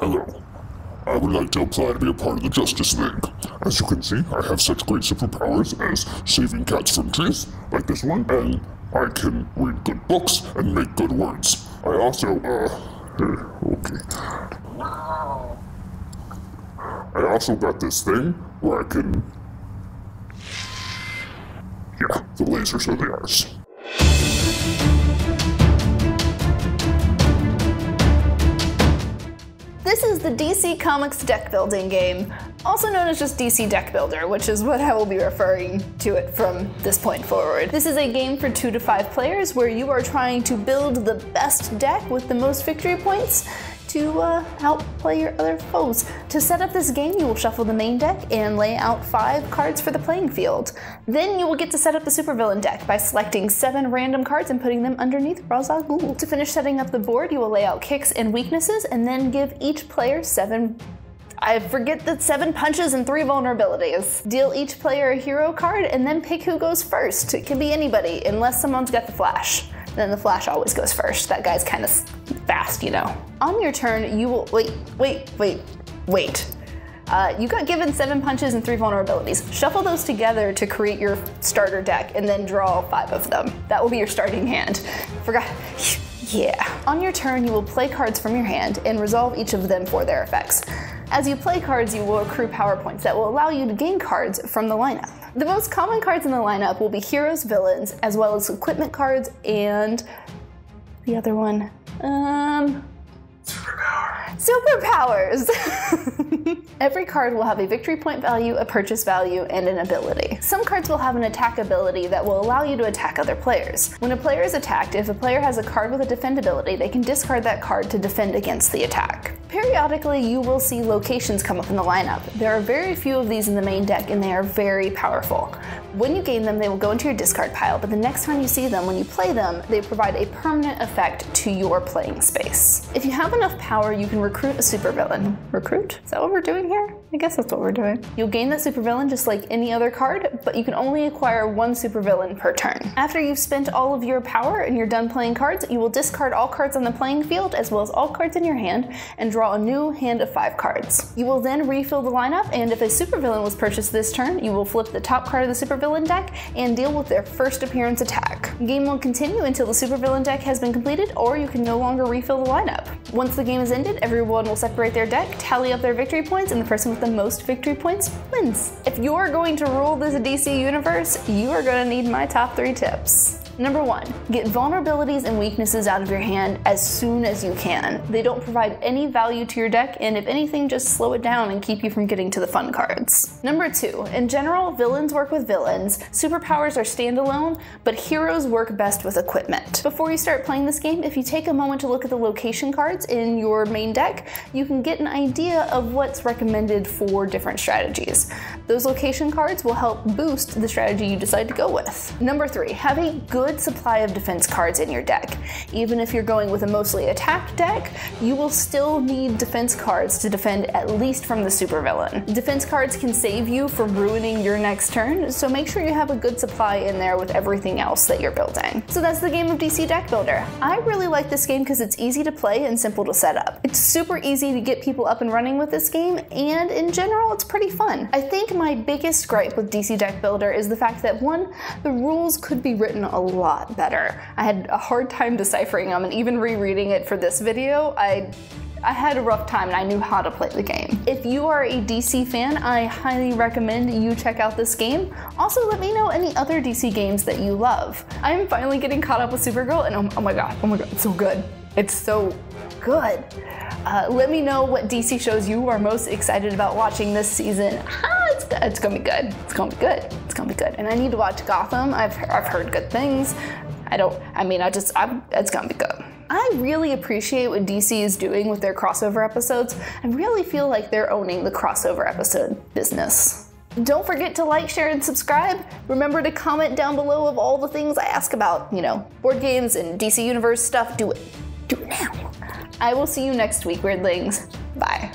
Hello. I would like to apply to be a part of the Justice League. As you can see, I have such great superpowers as saving cats from trees, like this one, and I can read good books and make good words. I also, okay. I also got this thing where I can... Yeah, the lasers are the R's. This is the DC Comics deck building game, also known as just DC Deck Builder, which is what I will be referring to it from this point forward. This is a game for 2 to 5 players where you are trying to build the best deck with the most victory points to outplay your other foes. To set up this game, you will shuffle the main deck and lay out 5 cards for the playing field. Then you will get to set up the supervillain deck by selecting 7 random cards and putting them underneath Ra's al Ghul. To finish setting up the board, you will lay out kicks and weaknesses and then give each player 7 punches and 3 vulnerabilities. Deal each player a hero card and then pick who goes first. It can be anybody, unless someone's got the Flash. Then the Flash always goes first. That guy's kind of fast, you know. On your turn, you will, wait. You got given 7 punches and 3 vulnerabilities. Shuffle those together to create your starter deck and then draw 5 of them. That will be your starting hand. Forgot. Yeah. On your turn, you will play cards from your hand and resolve each of them for their effects. As you play cards, you will accrue power points that will allow you to gain cards from the lineup. The most common cards in the lineup will be heroes, villains, as well as equipment cards and the other one, Superpowers! Every card will have a victory point value, a purchase value, and an ability. Some cards will have an attack ability that will allow you to attack other players. When a player is attacked, if a player has a card with a defend ability, they can discard that card to defend against the attack. Periodically, you will see locations come up in the lineup. There are very few of these in the main deck, and they are very powerful. When you gain them, they will go into your discard pile, but the next time you see them, when you play them, they provide a permanent effect to your playing space. If you have enough power, you can recruit a supervillain. Recruit? Is that what we're doing here? I guess that's what we're doing. You'll gain that supervillain just like any other card, but you can only acquire 1 supervillain per turn. After you've spent all of your power and you're done playing cards, you will discard all cards on the playing field as well as all cards in your hand and draw a new hand of 5 cards. You will then refill the lineup, and if a supervillain was purchased this turn, you will flip the top card of the supervillain deck and deal with their first appearance attack. The game will continue until the supervillain deck has been completed, or you can no longer refill the lineup. Once the game is ended, everyone will separate their deck, tally up their victory points, and the person with the most victory points wins. If you're going to rule this DC universe, you are going to need my top 3 tips. Number 1, get vulnerabilities and weaknesses out of your hand as soon as you can. They don't provide any value to your deck, and if anything, just slow it down and keep you from getting to the fun cards. Number 2, in general, villains work with villains, superpowers are standalone, but heroes work best with equipment. Before you start playing this game, if you take a moment to look at the location cards in your main deck, you can get an idea of what's recommended for different strategies. Those location cards will help boost the strategy you decide to go with. Number 3, have a good supply of defense cards in your deck. Even if you're going with a mostly attack deck, you will still need defense cards to defend at least from the supervillain. Defense cards can save you from ruining your next turn, so make sure you have a good supply in there with everything else that you're building. So that's the game of DC Deck Builder. I really like this game because it's easy to play and simple to set up. It's super easy to get people up and running with this game, and in general, it's pretty fun. I think my biggest gripe with DC Deck Builder is the fact that 1, the rules could be written a lot better. I had a hard time deciphering them, and even rereading it for this video, I had a rough time and I knew how to play the game. If you are a DC fan, I highly recommend you check out this game. Also, let me know any other DC games that you love. I'm finally getting caught up with Supergirl, and oh my god, it's so good. It's so good. Let me know what DC shows you are most excited about watching this season. It's gonna be good. It's gonna be good. It's gonna be good. And I need to watch Gotham. I've heard good things. It's gonna be good. I really appreciate what DC is doing with their crossover episodes. I really feel like they're owning the crossover episode business. Don't forget to like, share, and subscribe. Remember to comment down below of all the things I ask about, board games and DC Universe stuff. Do it. Do it now. I will see you next week, Weirdlings. Bye.